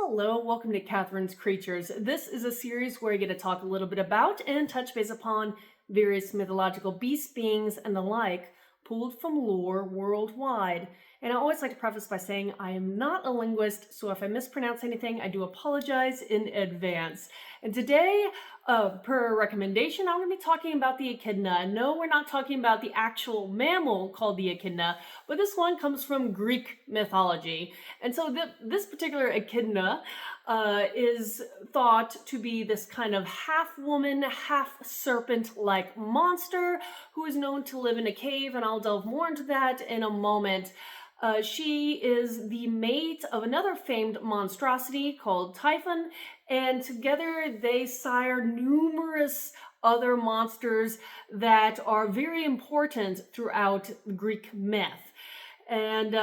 Hello, welcome to Catherine's Creatures. This is a series where I get to talk a little bit about and touch base upon various mythological beast beings and the like, pulled from lore worldwide. And I always like to preface by saying I am not a linguist, so if I mispronounce anything, I do apologize in advance. And today, per recommendation, I'm going to be talking about the Echidna. No, we're not talking about the actual mammal called the Echidna, but this one comes from Greek mythology. And so this particular Echidna is thought to be this kind of half woman, half serpent like monster who is known to live in a cave, and I'll delve more into that in a moment. She is the mate of another famed monstrosity called Typhon, and together they sire numerous other monsters that are very important throughout Greek myth. And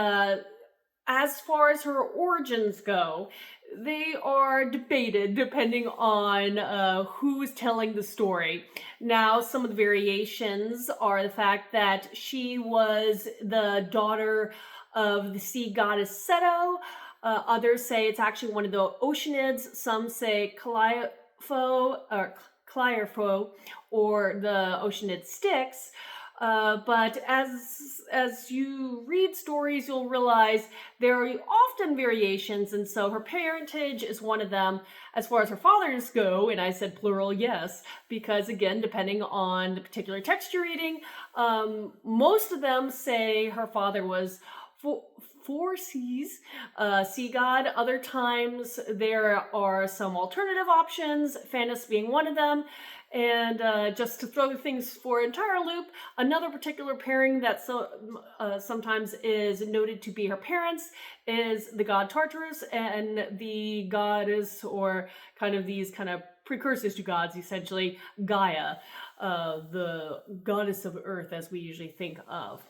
as far as her origins go, they are debated depending on who is telling the story. Now, some of the variations are the fact that she was the daughter of the sea goddess Ceto. Others say it's actually one of the Oceanids. Some say Calliope or the Oceanid Styx. But as you read stories, you'll realize there are often variations, and so her parentage is one of them. As far as her fathers go, and I said plural, yes, because again, depending on the particular text you're reading, most of them say her father was four seas, sea god. Other times there are some alternative options, Phanis being one of them. And just to throw things for an entire loop, another particular pairing that sometimes is noted to be her parents is the god Tartarus and the goddess, or kind of these kind of precursors to gods, essentially Gaia, the goddess of earth as we usually think of.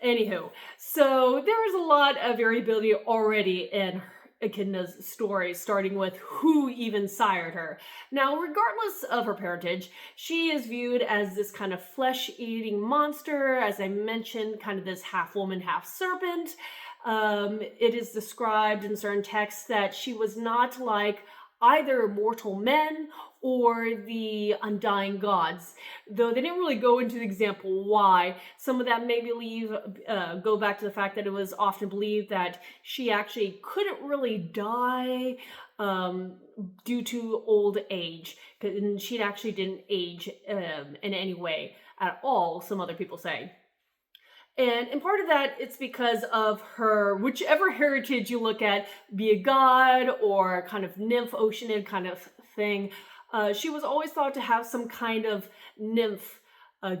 Anywho, so there is a lot of variability already in Echidna's story, starting with who even sired her. Now, regardless of her parentage, she is viewed as this kind of flesh-eating monster, as I mentioned, kind of this half-woman, half-serpent. It is described in certain texts that she was not like either mortal men or the undying gods, though they didn't really go into the example why. Some of that may go back to the fact that it was often believed that she actually couldn't really die due to old age, and she actually didn't age in any way at all, some other people say. And in part of that, it's because of her, whichever heritage you look at, be a god or kind of nymph, oceanid kind of thing, she was always thought to have some kind of nymph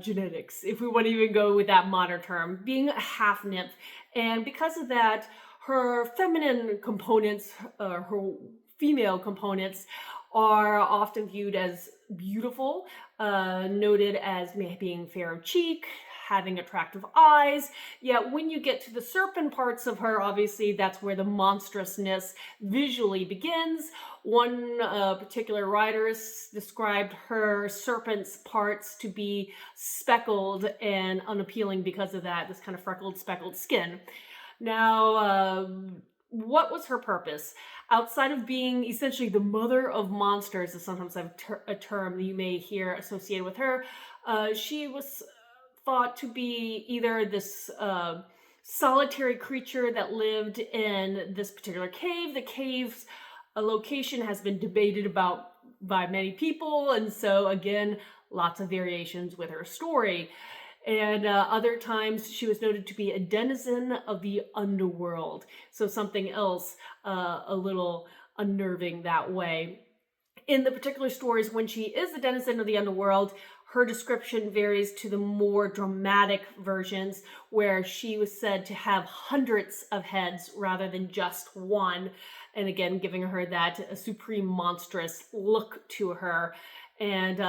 genetics, if we want to even go with that modern term, being a half nymph. And because of that, her feminine components, her female components, are often viewed as beautiful, noted as being fair of cheek, having attractive eyes. Yet when you get to the serpent parts of her, obviously that's where the monstrousness visually begins. One particular writer described her serpent's parts to be speckled and unappealing because of that, this kind of freckled, speckled skin. Now, what was her purpose? Outside of being essentially the mother of monsters, is sometimes a term that you may hear associated with her, she was thought to be either this solitary creature that lived in this particular cave. The cave's location has been debated about by many people, and so again, lots of variations with her story. And other times she was noted to be a denizen of the underworld, so something else a little unnerving that way. In the particular stories, when she is the denizen of the underworld, her description varies to the more dramatic versions, where she was said to have hundreds of heads rather than just one, and again giving her that supreme monstrous look to her. And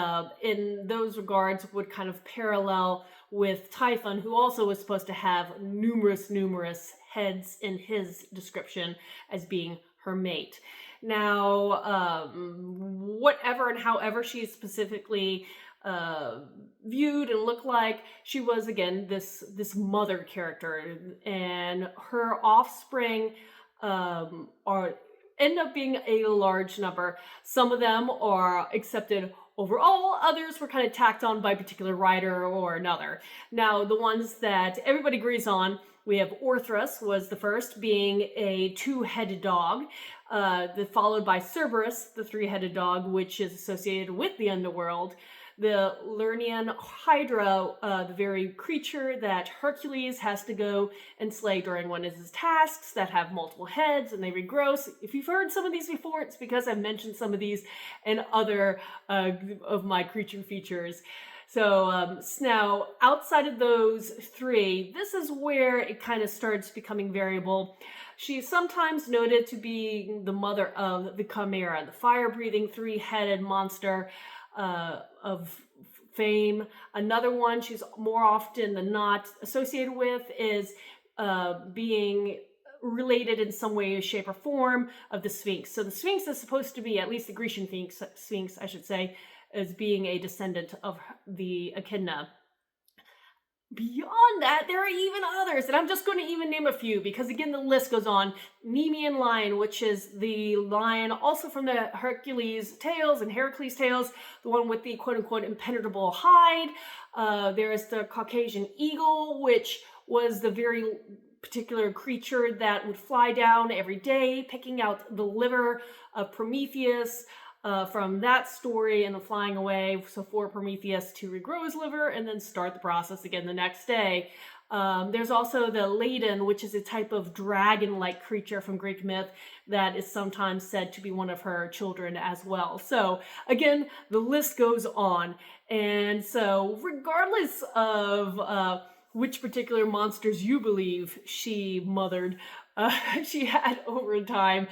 in those regards would kind of parallel with Typhon, who also was supposed to have numerous heads in his description as being her mate. Now, whatever and however she specifically viewed and looked like, she was again this mother character, and her offspring are end up being a large number. Some of them are accepted overall, others were kind of tacked on by a particular writer or another. Now, the ones that everybody agrees on, we have Orthrus was the first, being a two-headed dog, followed by Cerberus, the three-headed dog, which is associated with the underworld. The Lernaean Hydra, the very creature that Hercules has to go and slay during one of his tasks, that have multiple heads and they regrow. So if you've heard some of these before, it's because I've mentioned some of these in other of my creature features. So now, outside of those three, this is where it kind of starts becoming variable. She's sometimes noted to be the mother of the Chimera, the fire-breathing three-headed monster of fame. Another one she's more often than not associated with is being related in some way, shape, or form of the Sphinx. So the Sphinx is supposed to be, at least the Grecian Sphinx, I should say, as being a descendant of the Echidna. Beyond that, there are even others, and I'm just going to even name a few because, again, the list goes on. Nemean lion, which is the lion also from the Hercules tales and Heracles tales, the one with the quote-unquote impenetrable hide. There is the Caucasian eagle, which was the very particular creature that would fly down every day, picking out the liver of Prometheus, from that story and the flying away, so for Prometheus to regrow his liver and then start the process again the next day. There's also the Ladin, which is a type of dragon-like creature from Greek myth that is sometimes said to be one of her children as well. So again, the list goes on. And so regardless of which particular monsters you believe she mothered, she had over time,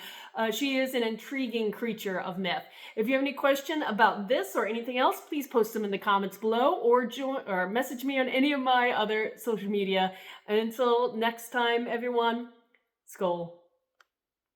she is an intriguing creature of myth. If you have any question about this or anything else, please post them in the comments below or message me on any of my other social media. And until next time, everyone, Skål.